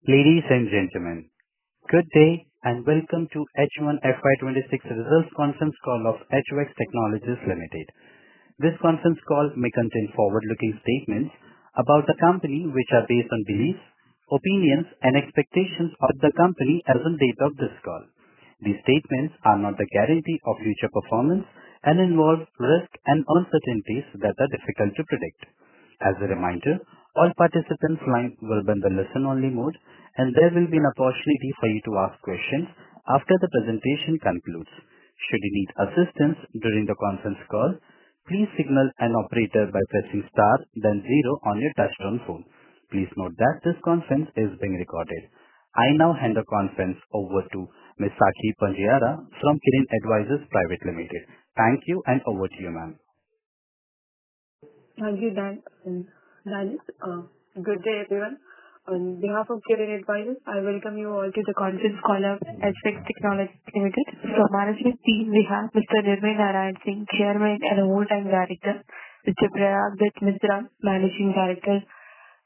Ladies and gentlemen, good day and welcome to H1 FY26 Results Conference Call of HVAX Technologies Limited. This conference call may contain forward-looking statements about the company which are based on beliefs, opinions, and expectations of the company as on date of this call. These statements are not the guarantee of future performance and involve risks and uncertainties that are difficult to predict. As a reminder, all participants' lines will be in the listen-only mode, and there will be an opportunity for you to ask questions after the presentation concludes. Should you need assistance during the conference call, please signal an operator by pressing star then zero on your touchtone phone. Please note that this conference is being recorded. I now hand the conference over to Ms. Sakshi Panjiara from Kirin Advisors Private Limited. Thank you, and over to you, ma'am. Thank you, Dan. Good day, everyone. On behalf of Kirin Advisors, I welcome you all to the conference call of HVAX Technologies Limited. From management team, we have Mr. Nirmay Narayan Singh, Chairman and Whole-Time Director, Mr. Prayag Dutt Mitra, Managing Director,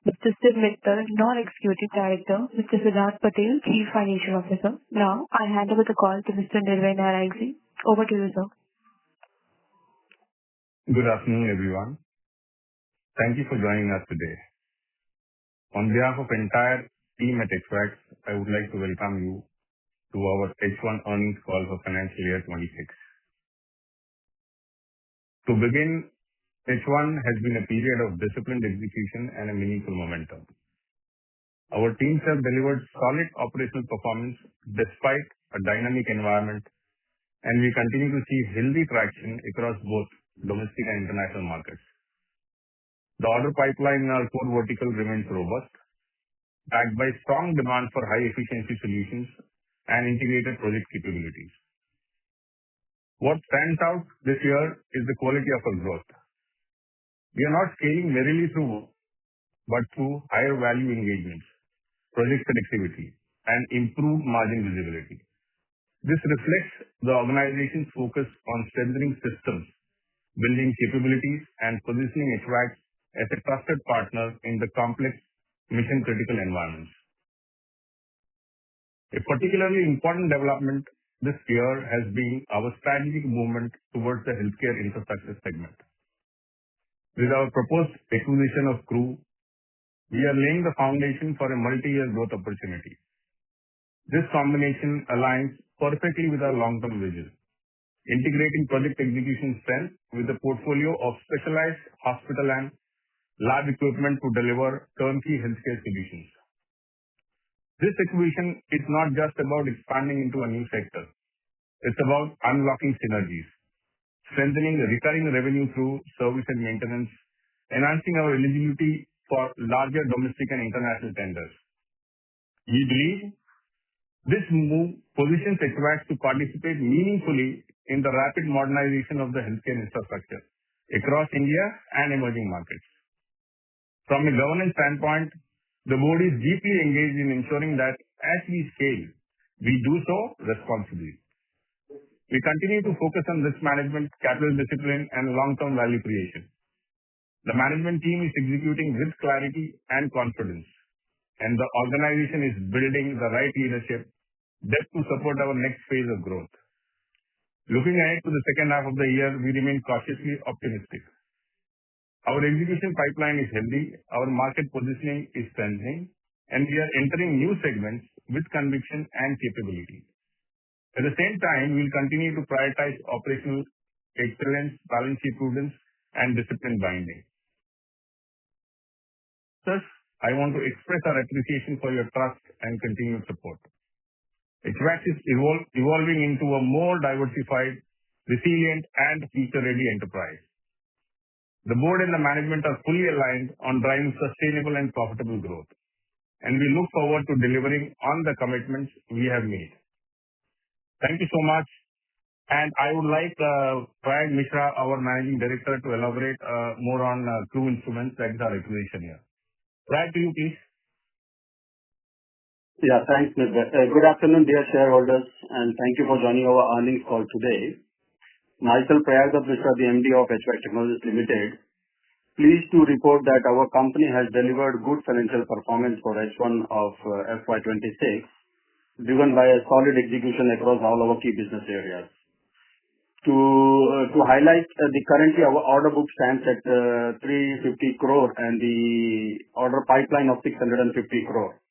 Mr. Siv Mittal, Non-Executive Director, Mr. Siddharth Patel, Chief Financial Officer. Now, I hand over the call to Mr. Nirmay Narayan Singh. Over to you, sir. Good afternoon, everyone. Thank you for joining us today. On behalf of the entire team at HVAX, I would like to welcome you to our H1 earnings call for financial year 26. To begin, H1 has been a period of disciplined execution and a meaningful momentum. Our teams have delivered solid operational performance despite a dynamic environment, and we continue to see healthy traction across both domestic and international markets. The order pipeline in our core vertical remains robust, backed by strong demand for high-efficiency solutions and integrated project capabilities. What stands out this year is the quality of our growth. We are not scaling merely but through higher value engagements, project selectivity, and improved margin visibility. This reflects the organization's focus on strengthening systems, building capabilities, and positioning HVAX as a trusted partner in the complex mission-critical environments. A particularly important development this year has been our strategic movement towards the healthcare infrastructure segment. With our proposed acquisition of Crew, we are laying the foundation for a multi-year growth opportunity. This combination aligns perfectly with our long-term vision, integrating project execution strength with a portfolio of specialized hospital and lab equipment to deliver turnkey healthcare solutions. This acquisition is not just about expanding into a new sector. It's about unlocking synergies, strengthening recurring revenue through service and maintenance, enhancing our eligibility for larger domestic and international tenders. We believe this move positions HVAX to participate meaningfully in the rapid modernization of the healthcare infrastructure across India and emerging markets. From a governance standpoint, the board is deeply engaged in ensuring that as we scale, we do so responsibly. We continue to focus on risk management, capital discipline, and long-term value creation. The management team is executing with clarity and confidence, and the organization is building the right leadership depth to support our next phase of growth. Looking ahead to the second half of the year, we remain cautiously optimistic. Our execution pipeline is healthy, our market positioning is strengthening, and we are entering new segments with conviction and capability. At the same time, we will continue to prioritize operational excellence, balance sheet prudence, and discipline binding. Thus, I want to express our appreciation for your trust and continued support. HVAX is evolving into a more diversified, resilient, and future-ready enterprise. The board and the management are fully aligned on driving sustainable and profitable growth, and we look forward to delivering on the commitments we have made. Thank you so much, and I would like Prayag Mishra, our Managing Director, to elaborate more on Crew Instruments, that is our acquisition here. Prayag, to you, please. Yeah, thanks, Nirmay. Good afternoon, dear shareholders, and thank you for joining our earnings call today. Myself, Prayag Dutt Mishra, the MD of HVAX Technologies Limited. Pleased to report that our company has delivered good financial performance for H1 of FY26, driven by a solid execution across all our key business areas. To highlight, currently our order book stands at 350 crore and the order pipeline of 650 crore.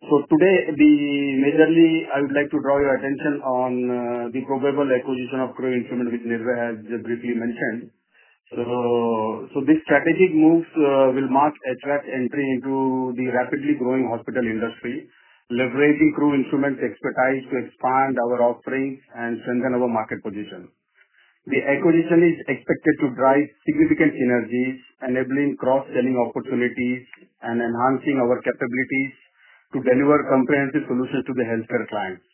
So today, majorly, I would like to draw your attention on the probable acquisition of Crew Instrument, which Nirvay has briefly mentioned. So these strategic moves will mark HVAC entry into the rapidly growing hospital industry, leveraging Crew Instrument's expertise to expand our offerings and strengthen our market position. The acquisition is expected to drive significant synergies, enabling cross-selling opportunities and enhancing our capabilities to deliver comprehensive solutions to the healthcare clients.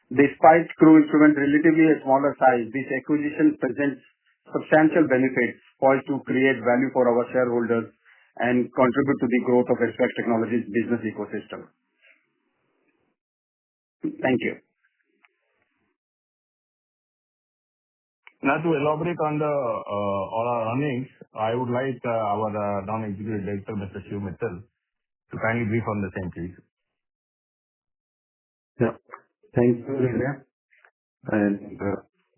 Despite Crew Instrument relatively a smaller size, this acquisition presents substantial benefits poised to create value for our shareholders and contribute to the growth of HVAC Technologies business ecosystem. Thank you. Now, to elaborate on our earnings, I would like our non-executive director, Mr. Shiv Mittal, to kindly brief on the same, please. Yeah. Thank you, Nirvay. And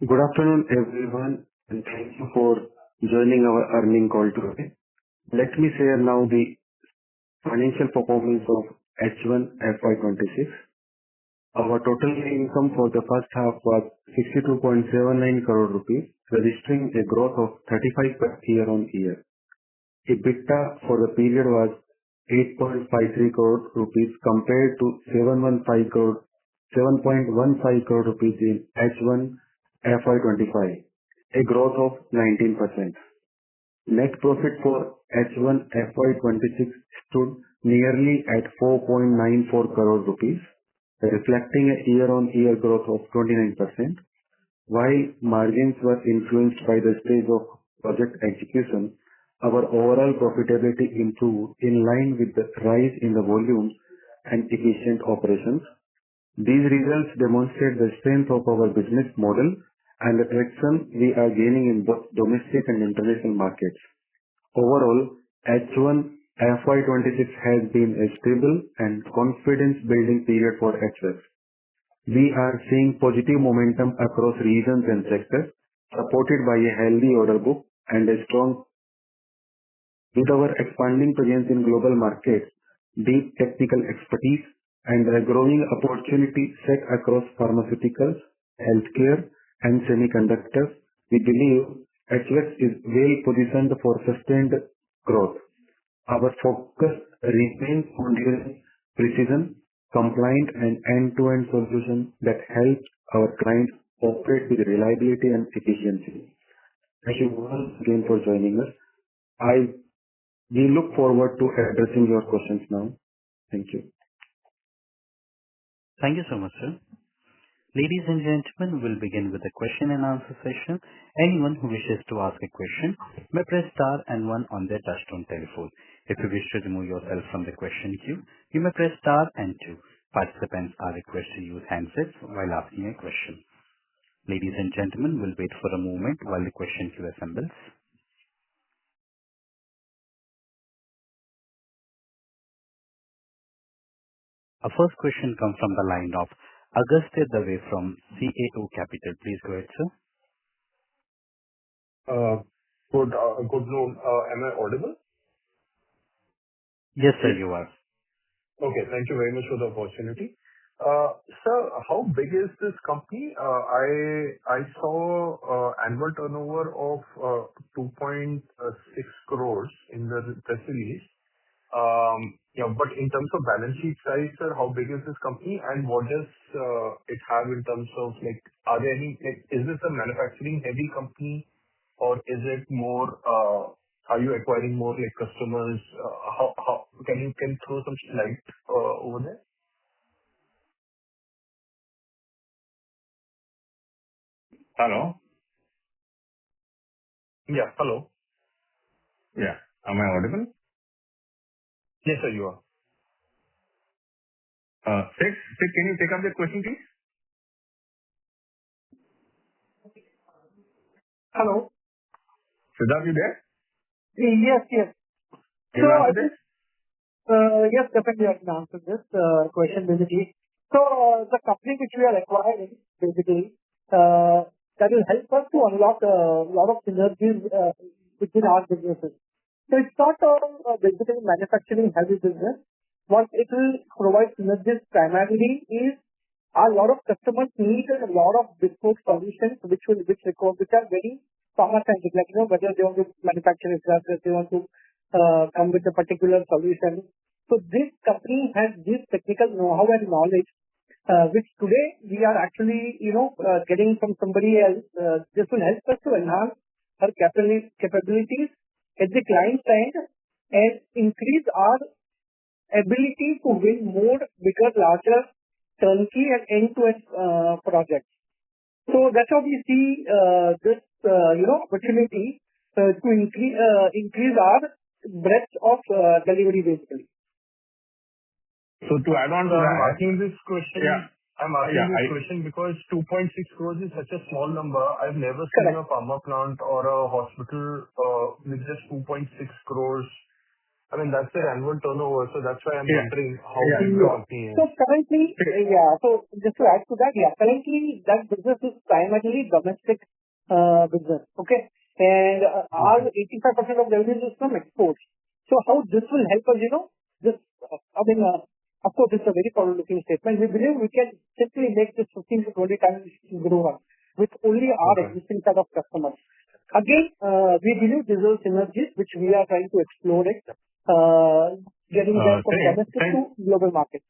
good afternoon, everyone, and thank you for joining our earnings call today. Let me share now the financial performance of H1 FY26. Our total income for the first half was 62.79 crore rupees, registering a growth of 35% year-on-year. EBITDA for the period was 8.53 crore rupees compared to 7.15 crore rupees in H1 FY25, a growth of 19%. Net profit for H1 FY26 stood nearly at 4.94 crore rupees, reflecting a year-on-year growth of 29%. While margins were influenced by the stage of project execution, our overall profitability improved in line with the rise in the volumes and efficient operations. These results demonstrate the strength of our business model and the traction we are gaining in both domestic and international markets. Overall, H1 FY26 has been a stable and confidence-building period for HVAC. We are seeing positive momentum across regions and sectors, supported by a healthy order book and a strong. With our expanding presence in global markets, deep technical expertise, and a growing opportunity set across pharmaceuticals, healthcare, and semiconductors, we believe HVAC is well positioned for sustained growth. Our focus remains on delivering precision, compliant, and end-to-end solutions that help our clients operate with reliability and efficiency. Thank you once again for joining us. We look forward to addressing your questions now. Thank you. Thank you so much, sir. Ladies and gentlemen, we'll begin with the question and answer session. Anyone who wishes to ask a question may press star and one on their touchtone telephone. If you wish to remove yourself from the question queue, you may press star and two. Participants are requested to use handsets while asking a question. Ladies and gentlemen, we'll wait for a moment while the question queue assembles. Our first question comes from the line of Agastya Dave from CAO Capital. Please go ahead, sir. Good noon. Am I audible? Yes, sir, you are. Okay. Thank you very much for the opportunity. Sir, how big is this company? I saw annual turnover of 2.6 crores in the press release. But in terms of balance sheet size, sir, how big is this company and what does it have in terms of are there any, is this a manufacturing heavy company or is it more, are you acquiring more customers? How can you throw some light over there? Hello? Yeah. Hello. Yeah. Am I audible? Yes, sir, you are. Sid, can you take up the question, please? Hello. Siddharth, you there? Yes, yes. Can you answer this? Yes, definitely I can answer this question basically. The company which we are acquiring basically, that will help us to unlock a lot of synergies between our businesses. It's not basically manufacturing heavy business. What it will provide synergies primarily is a lot of customers need a lot of bespoke solutions which are very pharma-centric, like, whether they want to manufacture drugs, if they want to come with a particular solution. This company has this technical know-how and knowledge, which today we are actually, getting from somebody else. This will help us to enhance our capabilities at the client side and increase our ability to win more, bigger, larger, turnkey and end-to-end projects. That's how we see this, opportunity to increase our breadth of delivery basically. To add on to that, I'm asking this question. Yeah. I'm asking this question because 2.6 crores is such a small number. I've never seen a pharma plant or a hospital with just 2.6 crores. I mean, that's their annual turnover, so that's why I'm wondering how big the company is. Currently, just to add to that, currently that business is primarily domestic business. Okay. And our 85% of revenue is from exports. How this will help us, of course, it's a very forward-looking statement. We believe we can simply make this 15 to 20 times grow with only our existing set of customers. Again, we believe these are synergies which we are trying to explore it, getting them from domestic to global markets.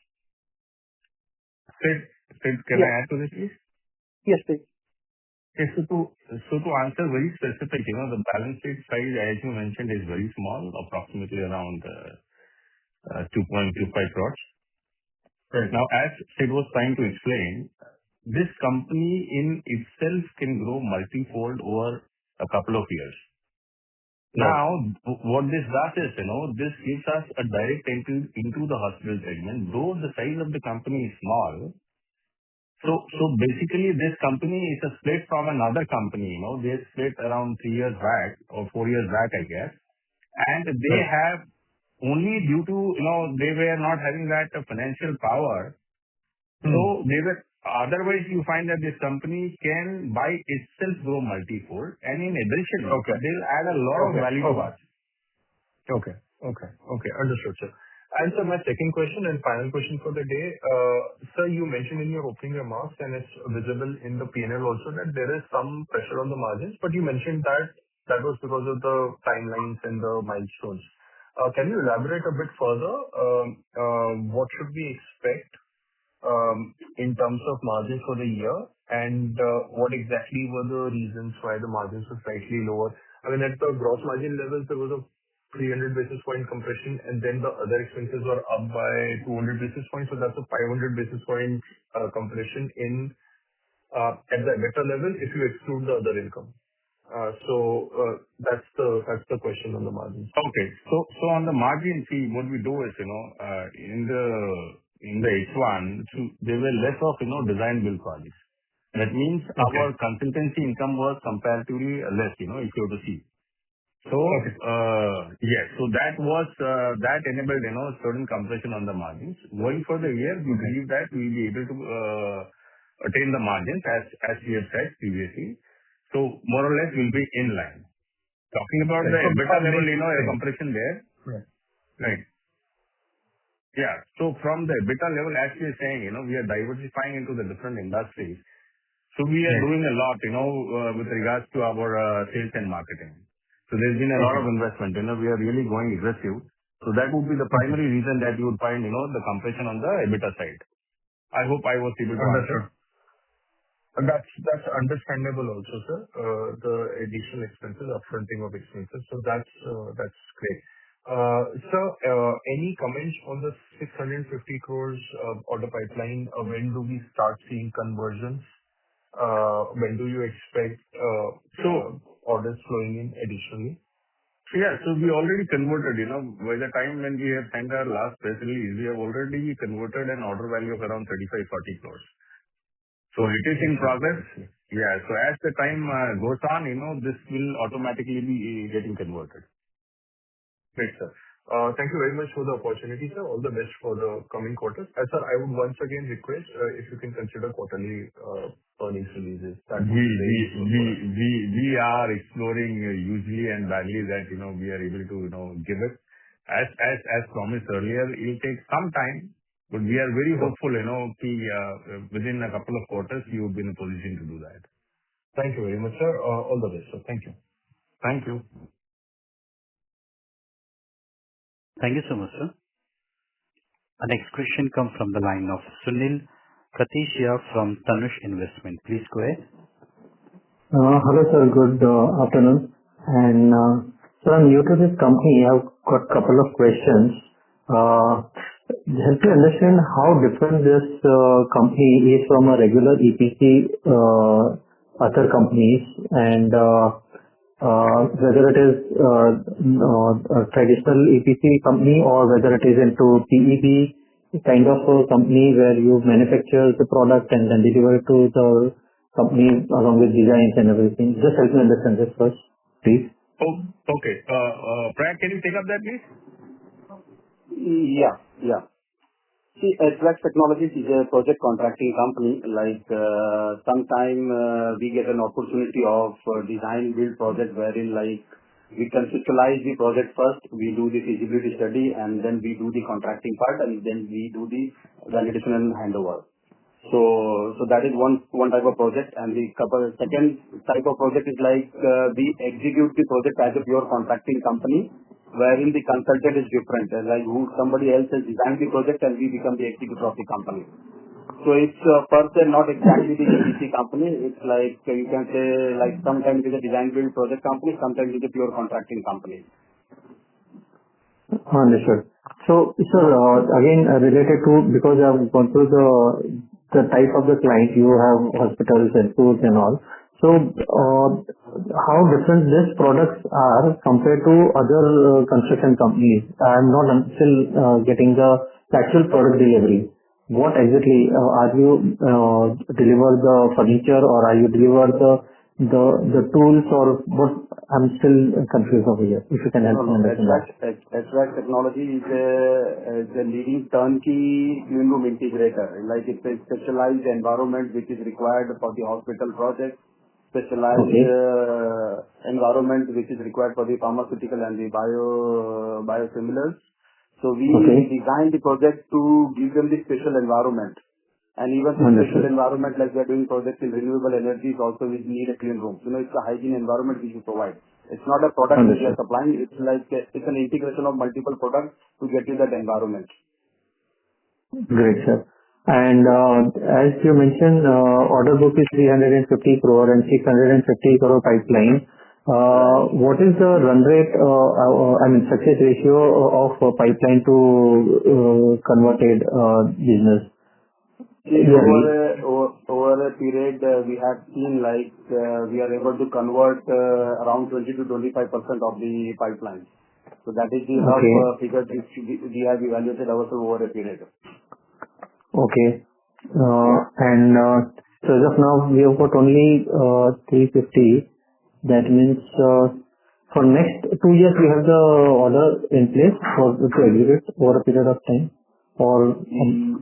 Sid, can I add to this, please? Yes, please. Okay, to answer very specific, the balance sheet size, as you mentioned, is very small, approximately around 2.25 crores. Right. Now, as Sid was trying to explain, this company in itself can grow multifold over a couple of years. Right. Now, what this does is, this gives us a direct entry into the hospital segment, though the size of the company is small. So basically, this company is a split from another company. They split around 3 years back or 4 years back, I guess. And they have only due to, they were not having that financial power. So they were, otherwise you find that this company can by itself grow multifold. And in addition, they'll add a lot of value to us. Okay. Understood, sir. Sir, my second question and final question for the day. Sir, you mentioned in your opening remarks, and it's visible in the P&L also, that there is some pressure on the margins, but you mentioned that was because of the timelines and the milestones. Can you elaborate a bit further? What should we expect in terms of margins for the year? And what exactly were the reasons why the margins were slightly lower? I mean, at the gross margin levels, there was a 300 basis point compression, and then the other expenses were up by 200 basis points. So that's a 500 basis point compression at the EBITDA level if you exclude the other income. That's the question on the margins. Okay. So on the margin, see, what we do is, in the H1, there were less of, design build projects. That means our consultancy income was comparatively less, if you were to see. So, yes, so that enabled, certain compression on the margins. Going for the year, we believe that we'll be able to attain the margins as we have said previously. So more or less we'll be in line. Talking about the EBITDA level, a compression there. Right. Yeah. So from the EBITDA level, as we are saying, we are diversifying into the different industries. So we are doing a lot, with regards to our sales and marketing. So there's been a lot of investment. We are really going aggressive. So that would be the primary reason that you would find, the compression on the EBITDA side. I hope I was able to answer. That's understandable also, sir. The additional expenses, upfronting of expenses. So that's great. Sir, any comments on the 650 crores order pipeline? When do we start seeing conversions? When do you expect orders flowing in additionally? Yeah. So we already converted, by the time when we have sent our last press release, we have already converted an order value of around 35-40 crores. So it is in progress. Yeah. So as the time goes on, this will automatically be getting converted. Great, sir. Thank you very much for the opportunity, sir. All the best for the coming quarters. Sir, I would once again request if you can consider quarterly earnings releases. That would be very useful for us. We are exploring usually and badly that, we are able to, give it. As promised earlier, it will take some time, but we are very hopeful, within a couple of quarters, we would be in a position to do that. Thank you very much, sir. All the best, sir. Thank you. Thank you. Thank you so much, sir. Our next question comes from the line of Sunil Katishia from Tanush Investment. Please go ahead. Hello, sir. Good afternoon. Sir, I'm new to this company. I've got a couple of questions. Help me understand how different this company is from a regular EPC other companies, and whether it is a traditional EPC company or whether it is into PEB kind of a company where you manufacture the product and then deliver it to the company along with designs and everything. Just help me understand this first, please. Oh, okay. Prayag, can you take up that, please? Yeah. See, HVAX Technologies is a project contracting company. Sometime we get an opportunity of design build project wherein we conceptualize the project first, we do the feasibility study, and then we do the contracting part, and then we do the validation and handover. So that is one type of project, and the second type of project is we execute the project as a pure contracting company, wherein the consultant is different. Somebody else has designed the project and we become the executor of the company. So it's per se not exactly the EPC company. It's you can say sometimes it's a design build project company, sometimes it's a pure contracting company. Understood. So, sir, again, related to, because I've gone through the type of the client, you have hospitals and schools and all. So, how different these products are compared to other construction companies? I'm not still getting the actual product delivery. What exactly are you deliver the furniture, or are you deliver the tools, or what? I'm still confused over here. If you can help me understand that. HVAX Technology is a leading turnkey clean room integrator. It's a specialized environment which is required for the hospital project. Specialized environment which is required for the pharmaceutical and the biosimilars. So we design the project to give them the special environment. And even the special environment, like we are doing projects in renewable energies, also we need a clean room. It's a hygiene environment which we provide. It's not a product which we are supplying. It's an integration of multiple products to get you that environment. Great, sir. And as you mentioned, order book is 350 crore and 650 crore pipeline. What is the run rate, success ratio of pipeline to converted business? Over a period, we have seen we are able to convert around 20 to 25% of the pipeline. So that is the rough figure which we have evaluated ourselves over a period. Okay. So as of now, we have got only 350. That means for next 2 years, we have the order in place to execute over a period of time, or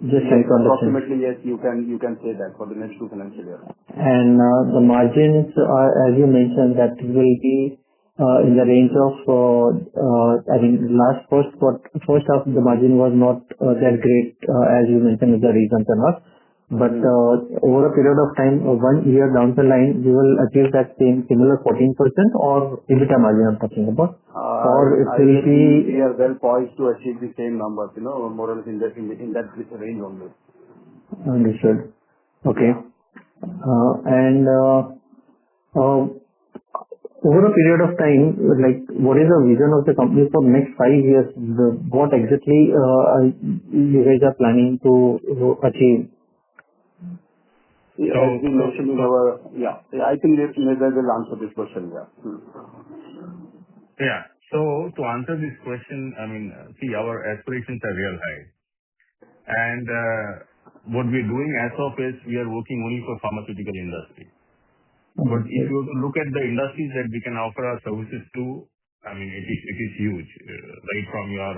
just trying to understand. Approximately, yes, you can say that for the next 2 financial years. And the margins, as you mentioned, that will be in the range of, first half the margin was not that great, as you mentioned, the reasons are not. But over a period of time, 1 year down the line, we will achieve that same similar 14% or EBITDA margin I'm talking about? Or it will be... We are well poised to achieve the same numbers, more or less in that range only. Understood. Okay. Over a period of time, what is the vision of the company for next 5 years? What exactly you guys are planning to achieve? As we mentioned in our... I think maybe will answer this question, Yeah. So to answer this question, our aspirations are real high. And what we're doing as of is, we are working only for pharmaceutical industry. But if you look at the industries that we can offer our services to, I mean, it is huge, right from your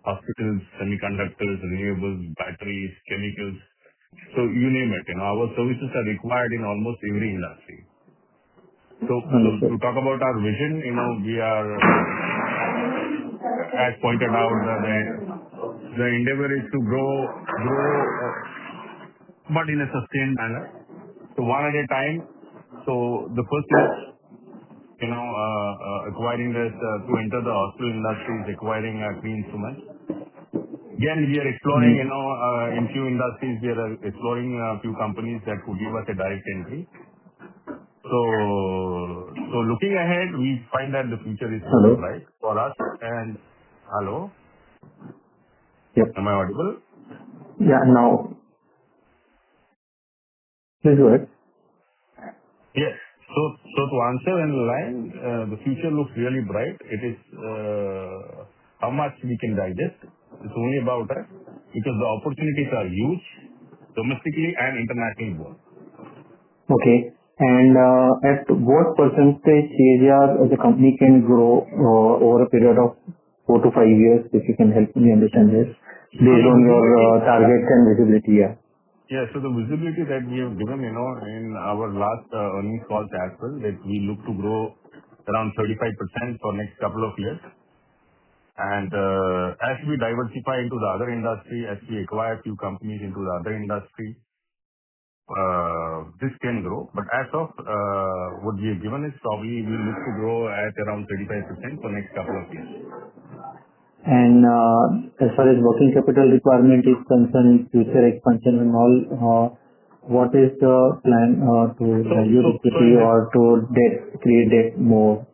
hospitals, semiconductors, renewables, batteries, chemicals. So you name it, our services are required in almost every industry. So to talk about our vision, we are, as pointed out, the endeavor is to grow, but in a sustained manner. So one at a time. So the first is, acquiring this to enter the hospital industry is acquiring clean instruments. Again, we are exploring, in few industries, we are exploring a few companies that could give us a direct entry. So looking ahead, we find that the future is bright for us. And hello? Yep. Am I audible? Yeah, now. Please go ahead. Yes. So to answer in line, the future looks really bright. It is how much we can digest. It's only about us because the opportunities are huge, domestically and internationally both. Okay. And at what percentage CAGR the company can grow over a period of 4 to 5 years, if you can help me understand this, based on your targets and visibility? Yeah. Yeah. So the visibility that we have given, in our last earnings calls as well, that we look to grow around 35% for next couple of years. And as we diversify into the other industry, as we acquire few companies into the other industry, this can grow. But as of what we have given is probably we look to grow at around 35% for next couple of years. And as far as working capital requirement is concerned, future expansion and all, what is the plan to value equity or to create debt more?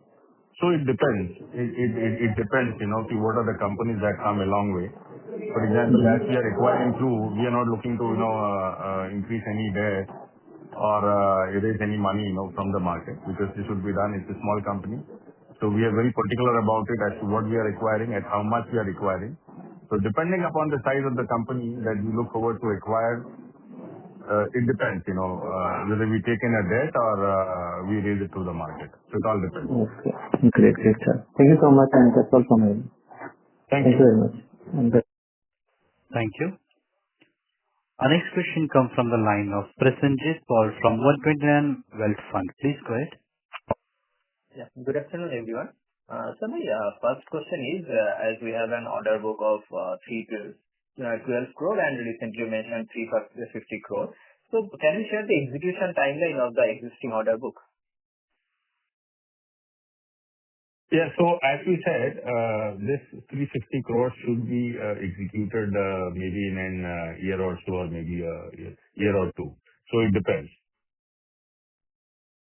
So it depends. It depends, to what are the companies that come a long way. For example, as we are acquiring through, we are not looking to, increase any debt or erase any money, from the market because this should be done. It's a small company. So we are very particular about it as to what we are acquiring, at how much we are acquiring. So depending upon the size of the company that we look forward to acquire, it depends, whether we take in a debt or we raise it through the market. So it all depends. Okay. Great, sir. Thank you so much, and that's all from me. Thank you very much. Thank you. Our next question comes from the line of Prasenjit Paul from 129 Wealth Fund. Please go ahead. Yeah. Good afternoon, everyone. So my first question is, as we have an order book of 12 crore and recently you mentioned 350 crore. So can you share the execution timeline of the existing order book? Yeah. So as we said, this 350 crores should be executed maybe in a year or so, or maybe a year or two. So it depends.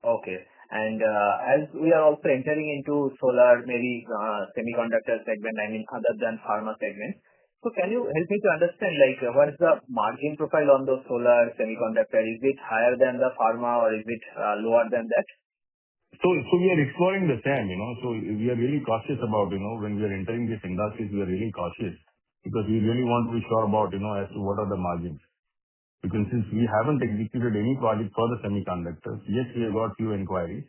Okay. And as we are also entering into solar, maybe semiconductor segment, I mean, other than pharma segment. So can you help me to understand, what is the margin profile on those solar semiconductor? Is it higher than the pharma or is it lower than that? So we are exploring the same, so we are really cautious about, when we are entering these industries, we are really cautious because we really want to be sure about, as to what are the margins. Because since we haven't executed any project for the semiconductors, yes, we have got few inquiries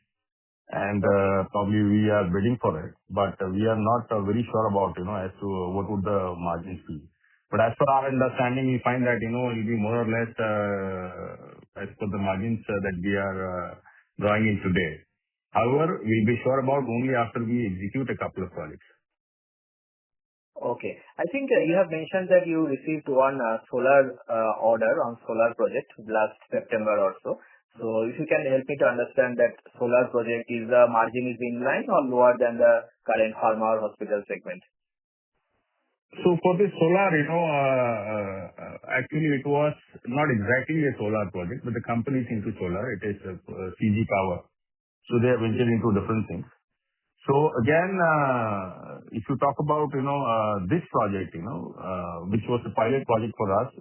and probably we are bidding for it, but we are not very sure about, as to what would the margins be. But as per our understanding, we find that, it will be more or less as per the margins that we are drawing in today. However, we'll be sure about only after we execute a couple of projects. Okay. I think you have mentioned that you received one solar order on solar project last September or so. So if you can help me to understand that solar project, is the margin is in line or lower than the current pharma or hospital segment? So for this solar, actually it was not exactly a solar project, but the company is into solar. It is CG Power. So they have ventured into different things. So again, if you talk about, this project, which was a pilot project for us,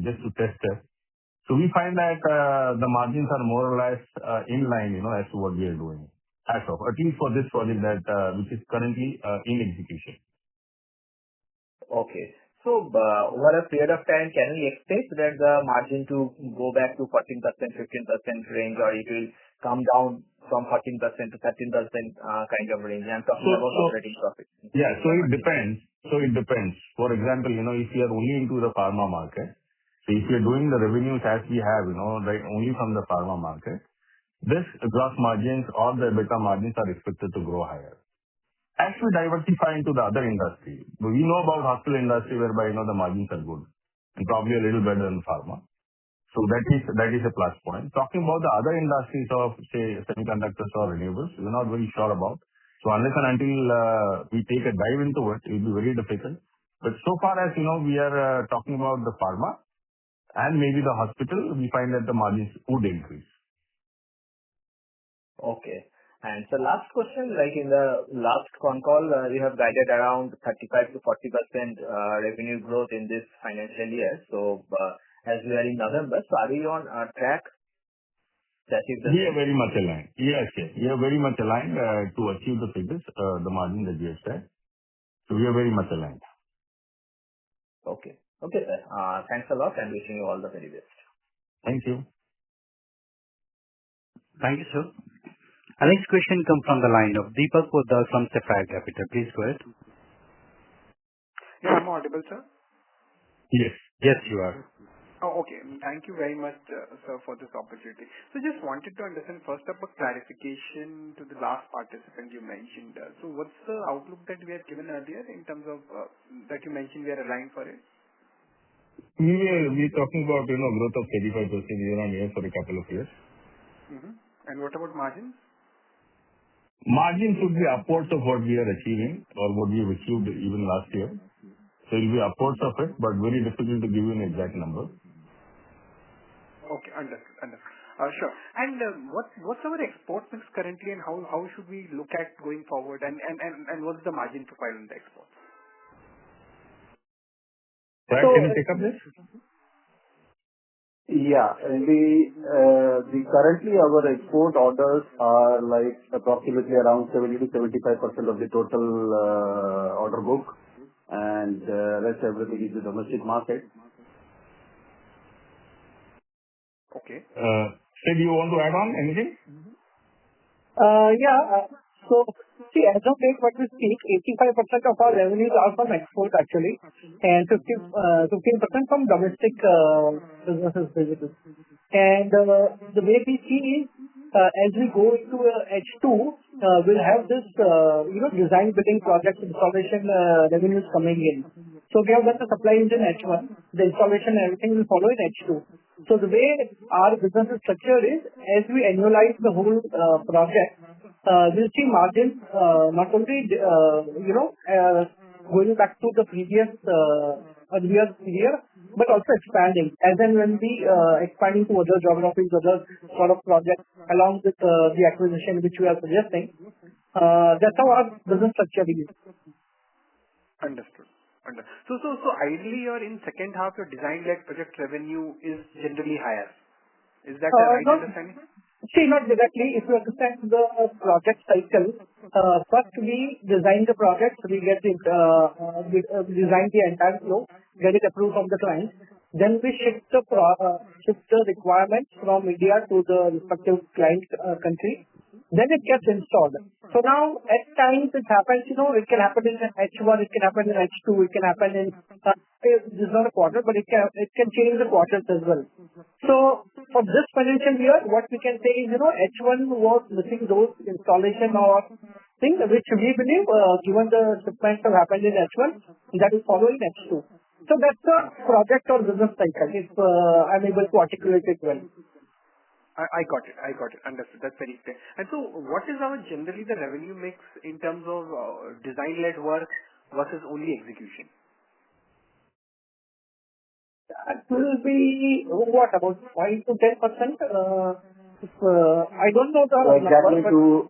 just to test it. So we find that the margins are more or less in line, as to what we are doing as of, at least for this project that which is currently in execution. Okay. So over a period of time, can we expect that the margin to go back to 14%, 15% range, or it will come down from 14% to 13% kind of range? I'm talking about operating profit. Yeah. It depends. For example, if you are only into the pharma market, so if you're doing the revenues as we have, right, only from the pharma market, this gross margins or the EBITDA margins are expected to grow higher. As we diversify into the other industry, we know about hospital industry whereby, the margins are good and probably a little better than pharma. So that is a plus point. Talking about the other industries of, say, semiconductors or renewables, we're not very sure about. So unless and until we take a dive into it will be very difficult. But so far as, we are talking about the pharma and maybe the hospital, we find that the margins would increase. Okay. And so last question, like in the last con call, you have guided around 35 to 40% revenue growth in this financial year. So as we are in November, so are we on track to achieve the? We are very much aligned. Yes. We are very much aligned to achieve the figures, the margin that we have set. So we are very much aligned. Okay. Okay, sir. Thanks a lot and wishing you all the very best. Thank you. Thank you, sir. Our next question comes from the line of Deepak Poddar from Sapphire Capital. Please go ahead. Yeah, I'm audible, sir? Yes. Yes, you are. Oh, okay. Thank you very much, sir, for this opportunity. So just wanted to understand first up a clarification to the last participant you mentioned. So what's the outlook that we had given earlier in terms of that you mentioned we are aligned for it? We're talking about, growth of 35% year-on-year for a couple of years. And what about margins? Margins would be upwards of what we are achieving or what we have achieved even last year. So it will be upwards of it, but very difficult to give you an exact number. Okay, understood. Sure. And what's our export mix currently, and how should we look at going forward, and what's the margin profile in the exports? Right, can you take up this? Yeah. Currently our export orders are like approximately around 70 to 75% of the total order book, and rest everything is the domestic market. Okay. Sid, you want to add on anything? Yeah. So, see, as of date, what we speak, 85% of our revenues are from export actually, and 15% from domestic businesses basically. And the way we see is, as we go into H2, we'll have this, design building project installation revenues coming in. So we have done the supply in H1, the installation and everything will follow in H2. So the way our business is structured is, as we annualize the whole project, we'll see margins not only, going back to the previous year, but also expanding. As and when we expanding to other geographies, other sort of projects, along with the acquisition which we are suggesting, that's how our business structure is. Understood. So ideally, in second half, your design-led project revenue is generally higher. Is that the right understanding? See, not directly. If you understand the project cycle, first we design the project, we get it, design the entire flow, get it approved from the client. Then we shift the requirements from India to the respective client country. Then it gets installed. So now, at times it happens, it can happen in H1, it can happen in H2, it can happen in, this is not a quarter, but it can change the quarters as well. So for this financial year, what we can say is, H1 was missing those installation or things which we believe, given the shipments have happened in H1, that will follow in H2. So that's the project or business cycle, if I'm able to articulate it well. I got it. Understood. That's very clear. And so what is our generally the revenue mix in terms of design-led work versus only execution? That will be, about 5 to 10%? I don't know the exactly number.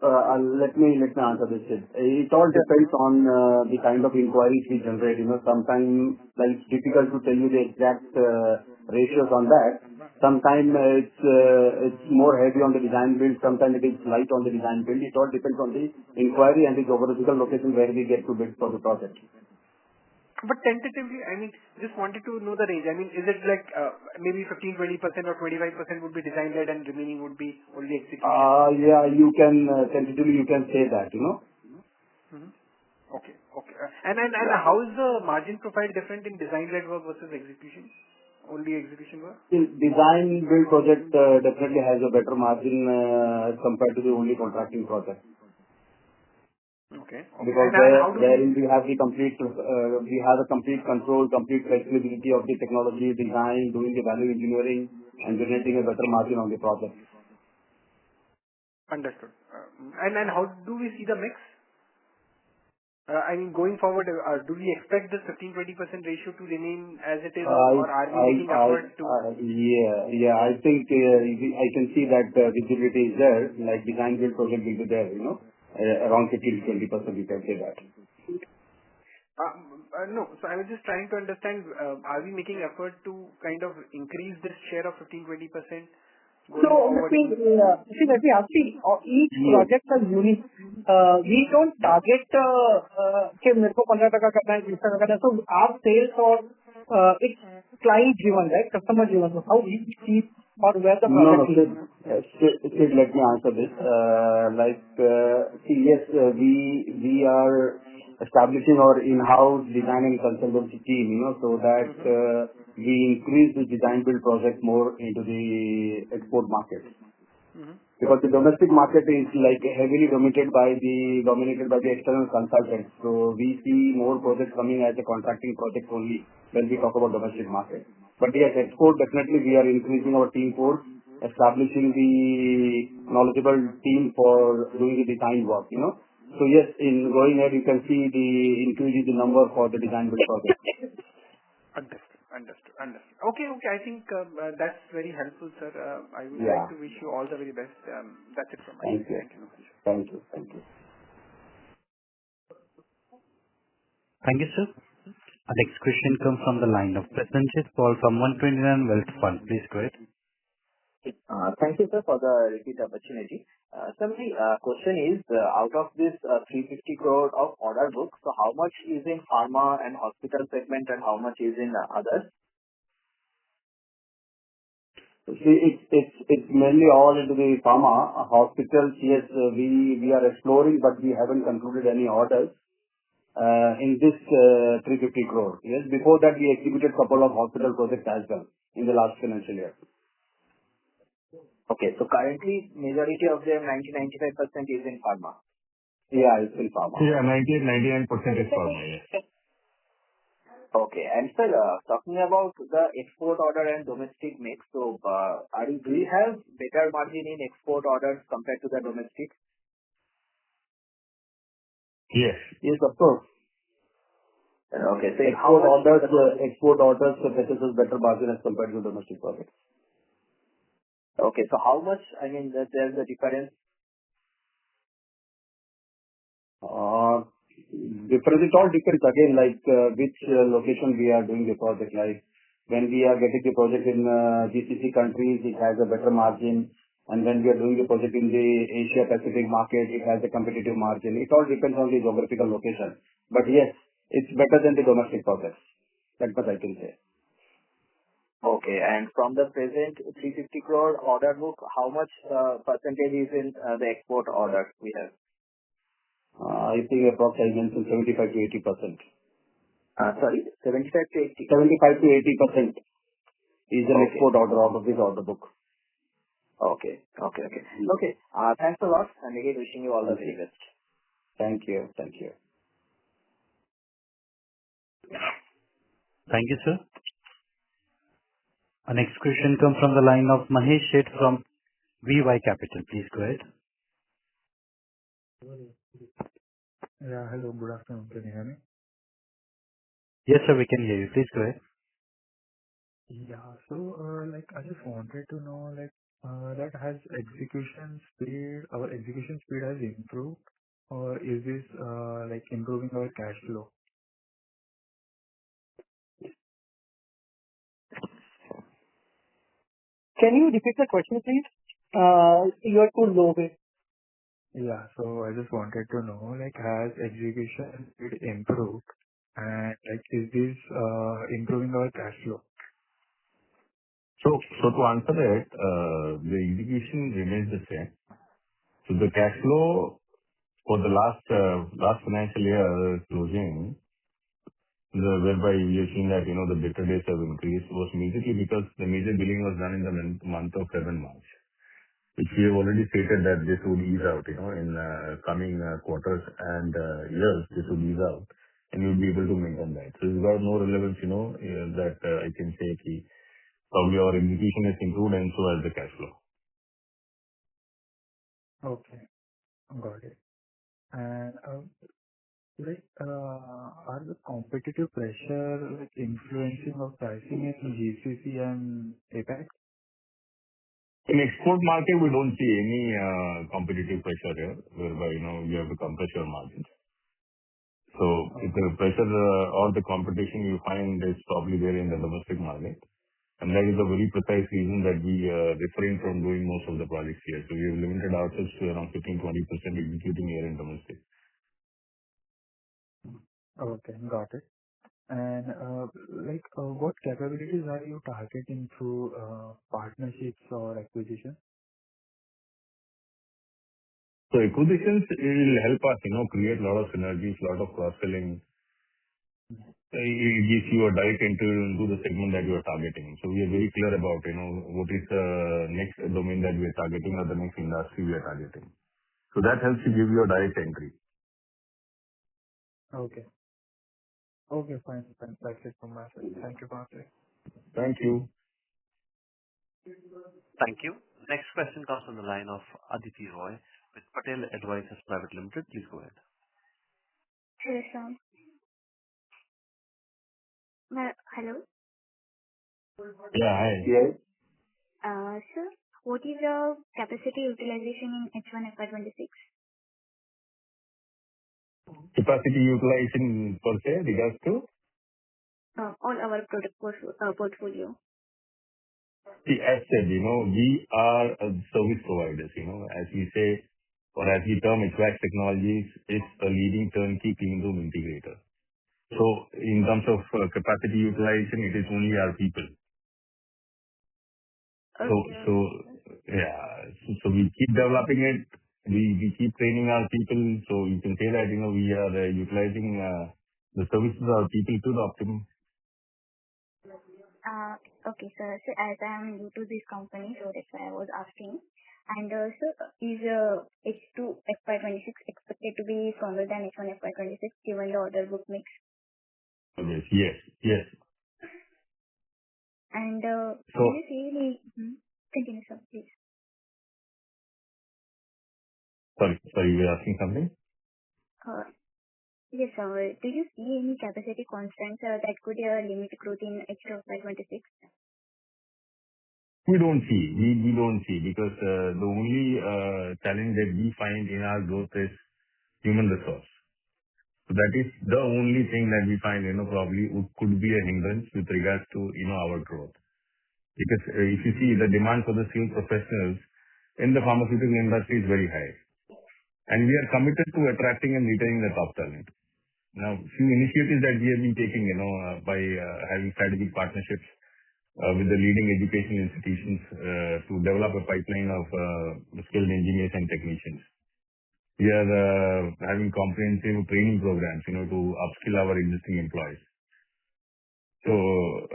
Let me answer this. It all depends on the kind of inquiries we generate. Sometimes it's difficult to tell you the exact ratios on that. Sometimes it's more heavy on the design build. Sometimes it is light on the design build. It all depends on the inquiry and the geographical location where we get to bid for the project. But tentatively, I mean, just wanted to know the range. I mean, is it like maybe 15-20% or 25% would be design-led and remaining would be only execution? Yeah, you can tentatively you can say that, Mhm. Okay. Okay. And how is the margin profile different in design-led work versus execution? Only execution work? Design build project definitely has a better margin compared to the only contracting project. Okay. Because there we have the complete, we have a complete control, complete flexibility of the technology design, doing the value engineering, and generating a better margin on the project. Understood. And how do we see the mix? I mean, going forward, do we expect this 15-20% ratio to remain as it is, or are we making effort to? Yeah. I think I can see that visibility is there, like design build project will be there, around 15-20%, you can say that. No. So I was just trying to understand, are we making effort to kind of increase this share of 15-20% going forward? Let me ask you, each project is unique. We don't target कि मेरे को 15% करना है, 20% करना है. So our sales or it's client driven, right? Customer driven. So how we see or where the project is? Let me answer this. Yes, we are establishing our in-house design and consultancy team, so that we increase the design build project more into the export market. Because the domestic market is like heavily dominated by the external consultants. So we see more projects coming as a contracting project only when we talk about domestic market. But yes, export definitely we are increasing our team force, establishing the knowledgeable team for doing the design work, So yes, in going ahead, you can see the increase in the number for the design build project. Understood. Okay. I think that's very helpful, sir. I would like to wish you all the very best. That's it from my side. Thank you. Thank you, sir. Our next question comes from the line of Prasenjit Paul from 129 Wealth Fund. Please go ahead. Thank you, sir, for the repeat opportunity. So my question is, out of this 350 crore of order book, so how much is in pharma and hospital segment and how much is in others? See, it's mainly all into the pharma. Hospitals, yes, we are exploring, but we haven't concluded any orders in this 350 crore. Yes, before that we executed couple of hospital projects as well in the last financial year. Okay, so currently majority of them 90-95% is in pharma. Yeah, it's in pharma. Yeah, 99% is pharma. Yes. Okay, and sir, talking about the export order and domestic mix, so do you have better margin in export orders compared to the domestic? Yes. Yes, of course. Okay, so export orders fetches us better margin as compared to domestic projects. Okay, so how much, I mean, there's a difference? It all depends again, like which location we are doing the project. Like when we are getting the project in GCC countries, it has a better margin. And when we are doing the project in the Asia Pacific market, it has a competitive margin. It all depends on the geographical location. But yes, it's better than the domestic projects. That's what I can say. Okay, and from the present 350 crore order book, how much percentage is in the export orders we have? I think approximately 75 to 80%. Sorry, 75 to 80? 75 to 80% is an export order out of this order book. Okay. Thanks a lot, and again wishing you all the very best. Thank you. Thank you, sir. Our next question comes from the line of Mahesh Sheth from VY Capital. Please go ahead. Yeah, hello, good afternoon. Can you hear me? Yes, sir, we can hear you. Please go ahead. Yeah, so I just wanted to know that has our execution speed has improved, or is this improving our cash flow? Can you repeat the question, please? You are too low. Yeah, so I just wanted to know, has execution speed improved, And is this improving our cash flow? So to answer it, the execution remains the same. So the cash flow for the last financial year closing, whereby we have seen that, the debtor days have increased, was immediately because the major billing was done in the month of February and March, which we have already stated that this would ease out, in coming quarters and years, this would ease out, and we'll be able to maintain that. So it's got no relevance, that I can say probably our execution has improved and so has the cash flow. Okay, got it. And are the competitive pressure influencing of pricing in GCC and APAC? In export market, we don't see any competitive pressure here, whereby, you have to compress your margins. So if the pressure or the competition you find is probably there in the domestic market, and that is a very precise reason that we refrain from doing most of the projects here. So we have limited ourselves to around 15-20% executing here in domestic. Okay, got it. And what capabilities are you targeting through partnerships or acquisitions? So acquisitions will help us, create a lot of synergies, a lot of cross-selling. It gives you a direct entry into the segment that you are targeting. So we are very clear about, what is the next domain that we are targeting or the next industry we are targeting. So that helps to give you a direct entry. Okay. Okay, fine. That's it from my side. Thank you for answering. Thank you. Thank you. Next question comes from the line of Aditi Roy with Patel Advisors Private Limited. Please go ahead. Hello, sir. Hello. Yeah, hi. Yes. Sir, what is the capacity utilization in H1 FY26? Capacity utilization per se regards to? All our product portfolio. See, as said, we are service providers, as we say, or as we term HVAX Technologies, is a leading turnkey clean room integrator. So in terms of capacity utilization, it is only our people. Okay. So yeah, so we keep developing it. We keep training our people. So you can say that, we are utilizing the services of our people to the optimum. Okay, sir. So as I am new to this company, so that's why I was asking. And sir, is H2 FY26 expected to be stronger than H1 FY26 given the order book mix? Yes. And do you see any... Continue, sir, please. Sorry, you were asking something? Yes, sir. Do you see any capacity constraints that could limit growth in H2 FY26? We don't see because the only challenge that we find in our growth is human resource. So that is the only thing that we find, probably could be a hindrance with regards to, our growth. Because if you see the demand for the skilled professionals in the pharmaceutical industry is very high. And we are committed to attracting and retaining the top talent. Now, few initiatives that we have been taking, by having strategic partnerships with the leading education institutions to develop a pipeline of skilled engineers and technicians. We are having comprehensive training programs, to upskill our existing employees. So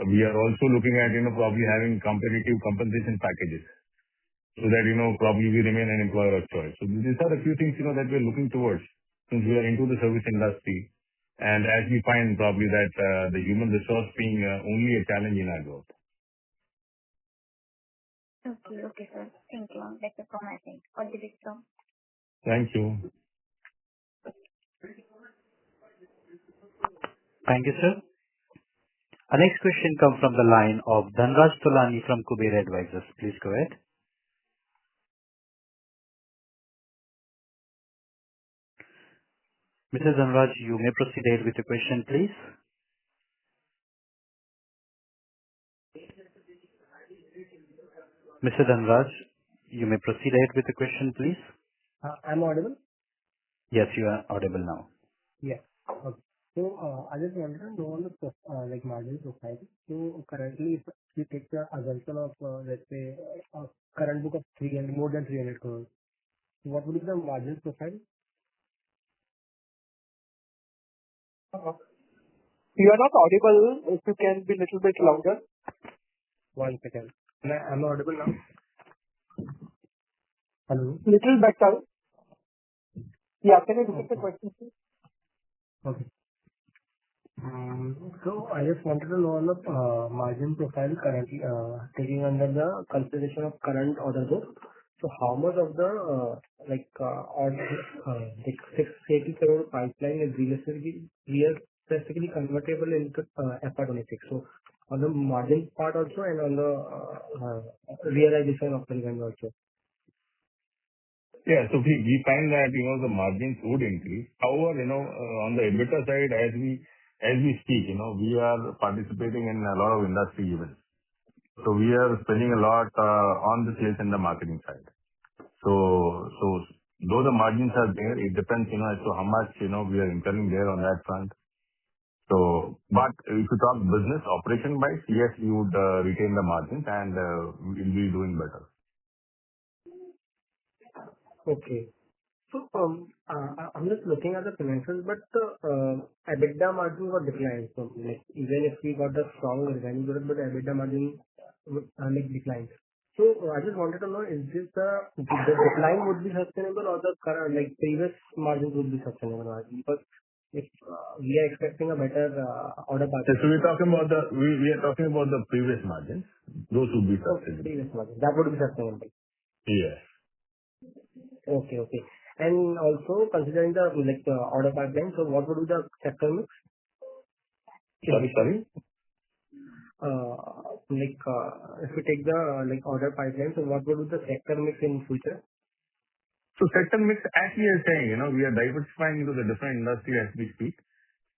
we are also looking at, probably having competitive compensation packages so that, probably we remain an employer of choice. So these are a few things, that we are looking towards since we are into the service industry. And as we find probably that the human resource being only a challenge in our growth. Okay, sir. Thank you. That's it from my side. All the best, sir. Thank you. Thank you, sir. Our next question comes from the line of Dhanraj Tolani from Kirin Advisors. Please go ahead. Mr. Dhanraj, you may proceed ahead with the question, please. Mr. Dhanraj, you may proceed ahead with the question, please. I'm audible? Yes, you are audible now. Yeah. Okay. I just wanted to know on the like margin profile. Currently, if we take the assumption of, let's say, a current book of more than 300 crores, what would be the margin profile? You are not audible. If you can be a little bit louder. 1 second. Am I audible now? Hello? Little better. Yeah, can you repeat the question, please? Okay. I just wanted to know on the margin profile currently, taking under the consideration of current order book. How much of the order, like 680 crore pipeline is realistically convertible into FY26? On the margin part also and on the realization of the revenue also. Yeah. We find that, the margins would increase. However, on the EBITDA side, as we speak, we are participating in a lot of industry events. We are spending a lot on the sales and the marketing side. Though the margins are there, it depends, as to how much, we are incurring there on that front. But if you talk business operation-wise, yes, we would retain the margins and we'll be doing better. Okay. I'm just looking at the financials, but EBITDA margin got declined. Like even if we got the strong revenue growth, but EBITDA margin declined. I just wanted to know, is this the decline would be sustainable or the current, like previous margins would be sustainable margin? Because if we are expecting a better order pipeline. We are talking about the previous margins. Those would be sustainable. Previous margins. That would be sustainable. Yes. Okay. And also considering the order pipeline, what would be the sector mix? Sorry? If we take the order pipeline, what would be the sector mix in future? Sector mix, as we are saying, we are diversifying into the different industry as we speak.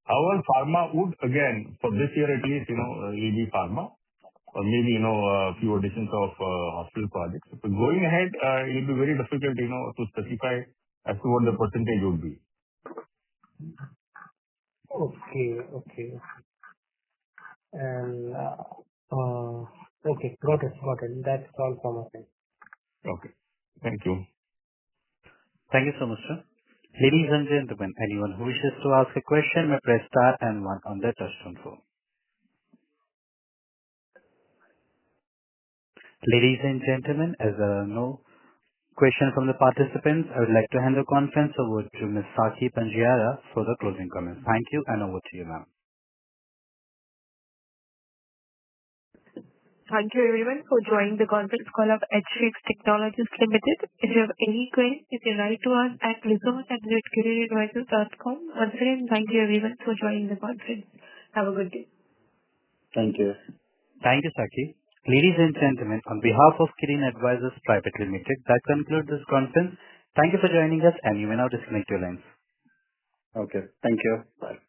Our pharma would, again, for this year at least, will be pharma or maybe, a few additions of hospital projects. Going ahead, it will be very difficult, to specify as to what the percentage would be. Okay. And okay, got it. That's all from my side. Okay. Thank you. Thank you so much, sir. Ladies and gentlemen, anyone who wishes to ask a question may press star and 1 on their touchtone phone. Ladies and gentlemen, as there are no questions from the participants, I would like to hand the conference over to Ms. Sakshi Panjwara for the closing comments. Thank you, and over to you, ma'am. Thank you everyone for joining the conference call of HVAX Technologies Limited. If you have any queries, you can write to us at resource@kirinadvisors.com. Once again, thank you everyone for joining the conference. Have a good day. Thank you. Thank you, Sakshi. Ladies and gentlemen, on behalf of Kirin Advisors Private Limited, that concludes this conference. Thank you for joining us, and you may now disconnect your lines. Okay. Thank you. Bye.